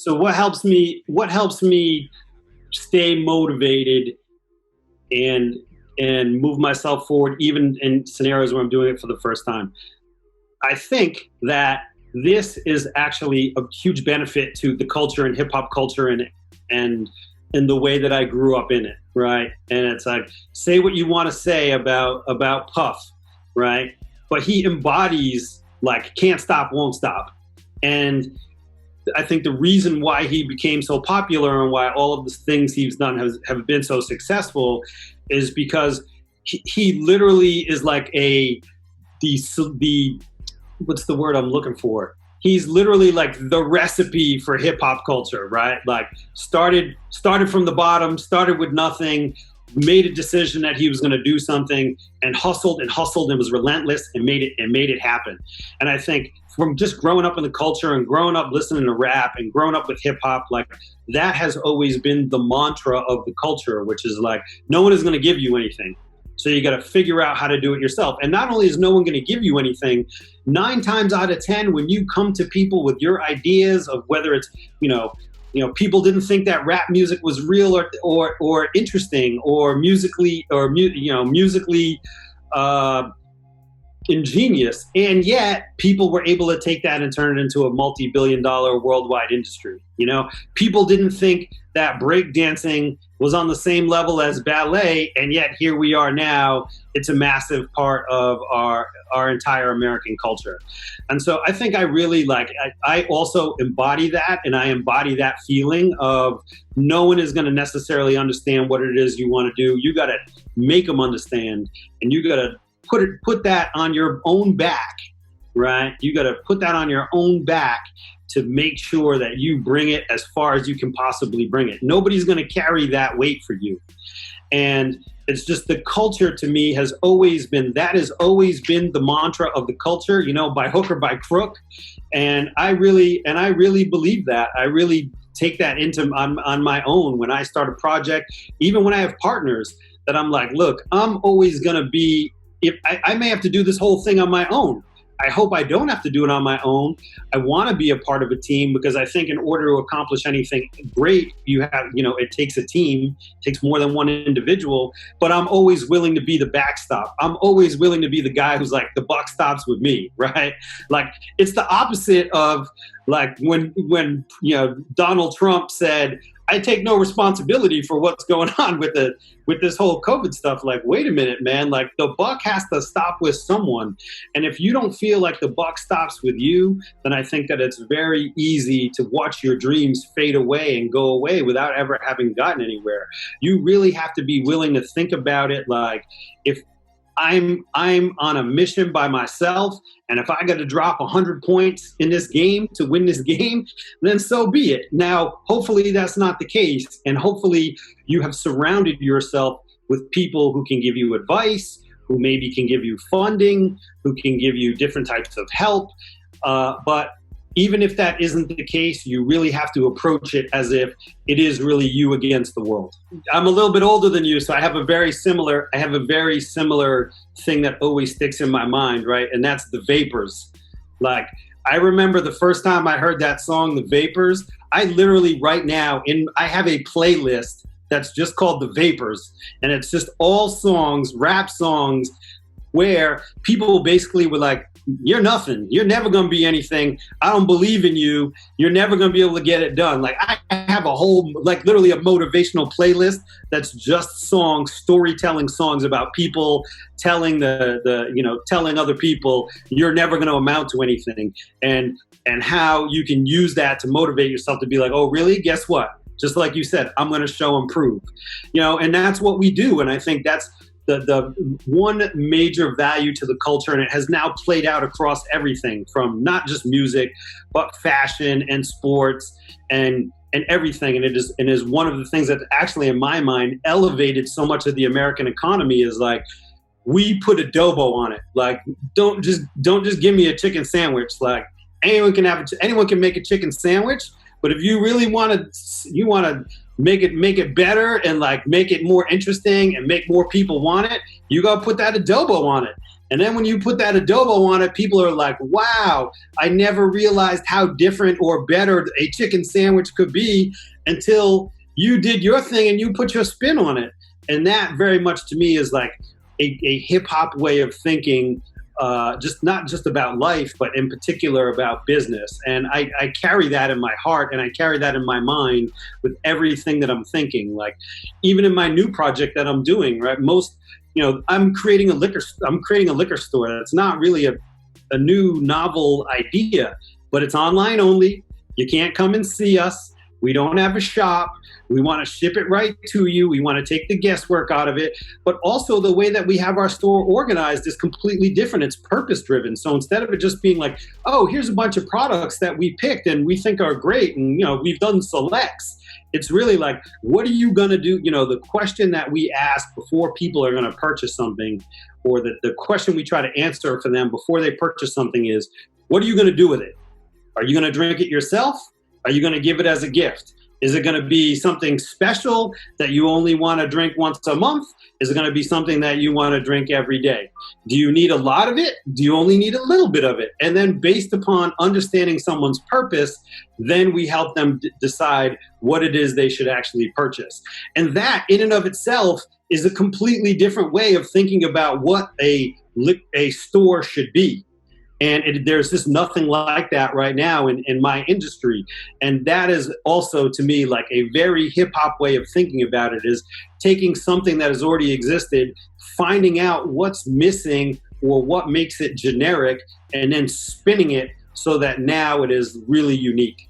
So what helps me stay motivated and move myself forward, even in scenarios where I'm doing it for the first time. I think that this is actually a huge benefit to the culture and hip hop culture and the way that I grew up in it, right? And it's like, say what you want to say about Puff, right? But he embodies like can't stop, won't stop. And I think the reason why he became so popular and why all of the things he's done have been so successful is because he literally is like the what's the word I'm looking for? He's literally like the recipe for hip hop culture, right? Like started from the bottom, started with nothing, made a decision that he was going to do something, and hustled and was relentless and made it happen. And I think from just growing up in the culture and growing up listening to rap and growing up with hip hop, like that has always been the mantra of the culture, which is like, no one is going to give you anything. So you got to figure out how to do it yourself. And not only is no one going to give you anything, 9 times out of 10, when you come to people with your ideas of whether it's, people didn't think that rap music was real or interesting or musically ingenious, and yet people were able to take that and turn it into a multi-billion-dollar worldwide industry. People didn't think that breakdancing was on the same level as ballet, and yet here we are now. It's a massive part of our entire American culture. And so I think I really I also embody that, and I embody that feeling of no one is going to necessarily understand what it is you want to do. You got to make them understand, and you got to put that on your own back, right? You got to put that on your own back to make sure that you bring it as far as you can possibly bring it. Nobody's going to carry that weight for you. And it's just the culture to me has always been the mantra of the culture, by hook or by crook. And I really believe that. I really take that on my own when I start a project, even when I have partners that I'm like, look, I'm always going to be, if I may have to do this whole thing on my own. I hope I don't have to do it on my own. I want to be a part of a team because I think in order to accomplish anything great, it takes a team, it takes more than one individual, but I'm always willing to be the backstop. I'm always willing to be the guy who's like, the buck stops with me, right? Like, it's the opposite of like when Donald Trump said, I take no responsibility for what's going on with this whole COVID stuff. Like, wait a minute, man, like the buck has to stop with someone. And if you don't feel like the buck stops with you, then I think that it's very easy to watch your dreams fade away and go away without ever having gotten anywhere. You really have to be willing to think about it. Like, if I'm on a mission by myself, and if I got to drop 100 points in this game to win this game, then so be it. Now, hopefully that's not the case, and hopefully you have surrounded yourself with people who can give you advice, who maybe can give you funding, who can give you different types of help. But even if that isn't the case, you really have to approach it as if it is really you against the world. I'm a little bit older than you, so I have a very similar thing that always sticks in my mind, right? And that's the Vapors. Like, I remember the first time I heard that song, The Vapors, I literally right now, I have a playlist that's just called The Vapors, and it's just all songs, rap songs, where people basically were like, you're nothing. You're never going to be anything. I don't believe in you. You're never going to be able to get it done. Like, I have a whole, like, literally a motivational playlist that's just songs, storytelling songs about people telling telling other people you're never going to amount to anything, and how you can use that to motivate yourself to be like, oh, really? Guess what? Just like you said, I'm going to show and prove, and that's what we do. And I think that's the one major value to the culture, and it has now played out across everything from not just music, but fashion and sports and everything. And it is one of the things that actually, in my mind, elevated so much of the American economy is like, we put adobo on it. Like, don't just give me a chicken sandwich. Like, anyone can make a chicken sandwich, but if you really want to make it better and like make it more interesting and make more people want it, you gotta put that adobo on it. And then when you put that adobo on it, people are like, wow, I never realized how different or better a chicken sandwich could be until you did your thing and you put your spin on it. And that very much to me is like a hip hop way of thinking, just not just about life, but in particular about business. And I carry that in my heart and I carry that in my mind with everything that I'm thinking. Like even in my new project that I'm doing, right? I'm creating a liquor store. That's not really a new novel idea, but it's online only. You can't come and see us. We don't have a shop. We want to ship it right to you. We want to take the guesswork out of it. But also the way that we have our store organized is completely different. It's purpose driven. So instead of it just being like, oh, here's a bunch of products that we picked and we think are great and, we've done selects. It's really like, what are you going to do? The question that we ask before people are going to purchase something, or the question we try to answer for them before they purchase something is, what are you going to do with it? Are you going to drink it yourself? Are you going to give it as a gift? Is it going to be something special that you only want to drink once a month? Is it going to be something that you want to drink every day? Do you need a lot of it? Do you only need a little bit of it? And then based upon understanding someone's purpose, then we help them decide what it is they should actually purchase. And that in and of itself is a completely different way of thinking about what a store should be. And there's just nothing like that right now in my industry. And that is also, to me, like a very hip-hop way of thinking about it, is taking something that has already existed, finding out what's missing or what makes it generic, and then spinning it so that now it is really unique.